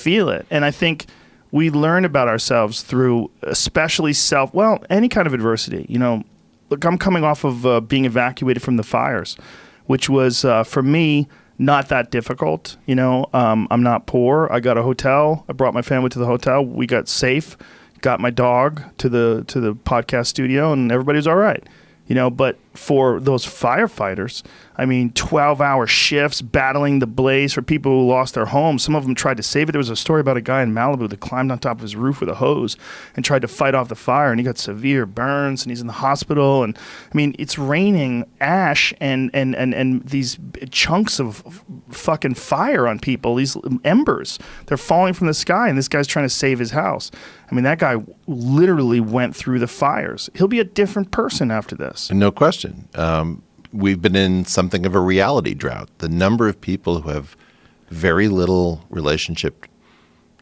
feel it. And I think we learn about ourselves through especially any kind of adversity. You know, look, I'm coming off of being evacuated from the fires, which was, for me, not that difficult. You know, I'm not poor. I got a hotel. I brought my family to the hotel. We got safe, got my dog to the podcast studio, and everybody was all right. You know, but for those firefighters, I mean, 12-hour shifts battling the blaze for people who lost their homes. Some of them tried to save it. There was a story about a guy in Malibu that climbed on top of his roof with a hose and tried to fight off the fire, and he got severe burns, and he's in the hospital. And I mean, it's raining ash and these chunks of fucking fire on people, these embers. They're falling from the sky, and this guy's trying to save his house. I mean, that guy literally went through the fires. He'll be a different person after this. No question. We've been in something of a reality drought. The number of people who have very little relationship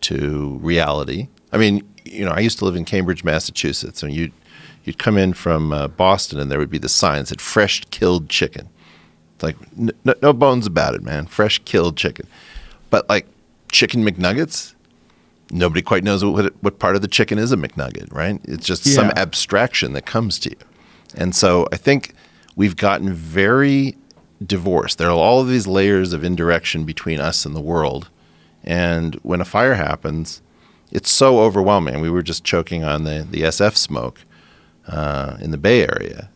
to reality. I mean, you know, I used to live in Cambridge, Massachusetts, and you'd come in from Boston, and there would be the sign that said "fresh killed chicken." It's like no bones about it, man. Fresh killed chicken. But like chicken McNuggets, nobody quite knows what part of the chicken is a McNugget, right? It's just some abstraction that comes to you. And so I think we've gotten very divorced. There are all of these layers of indirection between us and the world. And when a fire happens, it's so overwhelming. We were just choking on the SF smoke in the Bay Area.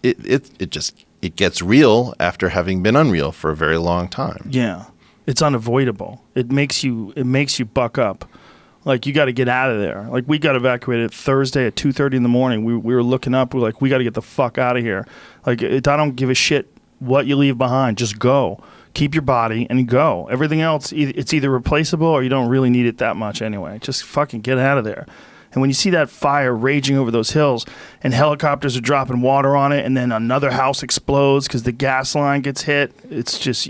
It gets real after having been unreal for a very long time. Yeah. It's unavoidable. It makes you buck up. Like, you got to get out of there. Like, we got evacuated Thursday at 2:30 in the morning. We were looking up. We were like, we got to get the fuck out of here. Like, I don't give a shit what you leave behind. Just go. Keep your body and go. Everything else, it's either replaceable or you don't really need it that much anyway. Just fucking get out of there. And when you see that fire raging over those hills and helicopters are dropping water on it and then another house explodes because the gas line gets hit, it's just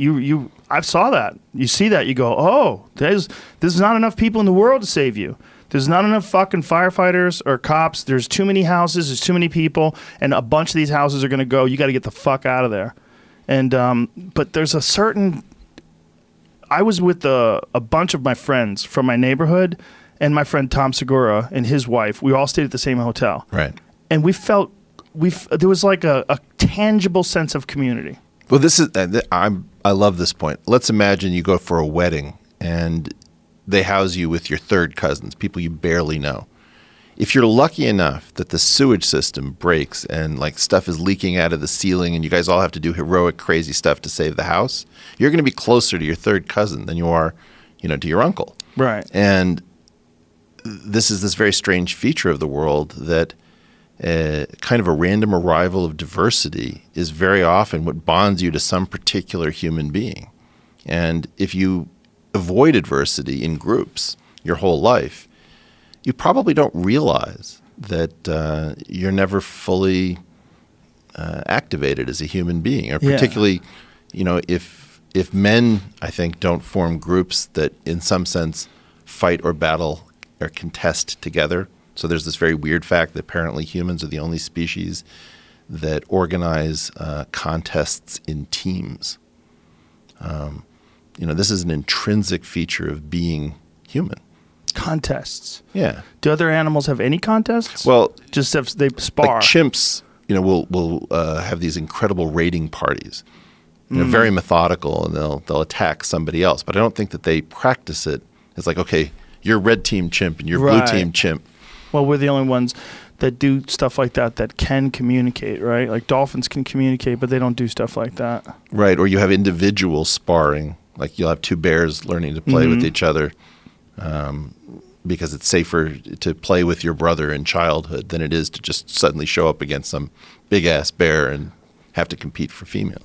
I saw that. You see that, you go, oh, there's not enough people in the world to save you. There's not enough fucking firefighters or cops. There's too many houses. There's too many people. And a bunch of these houses are going to go. You got to get the fuck out of there. And but there's a certain... I was with a bunch of my friends from my neighborhood and my friend Tom Segura and his wife. We all stayed at the same hotel. Right. And there was like a tangible sense of community. Well, this is I love this point. Let's imagine you go for a wedding and they house you with your third cousins, people you barely know. If you're lucky enough that the sewage system breaks and like stuff is leaking out of the ceiling and you guys all have to do heroic, crazy stuff to save the house, you're going to be closer to your third cousin than you are, to your uncle. Right. And this is this very strange feature of the world that kind of a random arrival of diversity is very often what bonds you to some particular human being. And if you avoid adversity in groups your whole life, you probably don't realize that you're never fully activated as a human being. Or particularly, if men, I think, don't form groups that in some sense fight or battle or contest together. So there's this very weird fact that apparently humans are the only species that organize contests in teams. This is an intrinsic feature of being human. Contests. Yeah. Do other animals have any contests? Well, just if they spar. Like chimps, will have these incredible raiding parties. Very methodical, and they'll attack somebody else. But I don't think that they practice it. It's like, okay, you're red team chimp and you're blue team chimp. Well, we're the only ones that do stuff like that can communicate, right? Like dolphins can communicate, but they don't do stuff like that. Right, or you have individual sparring. Like you'll have two bears learning to play with each other because it's safer to play with your brother in childhood than it is to just suddenly show up against some big-ass bear and have to compete for female.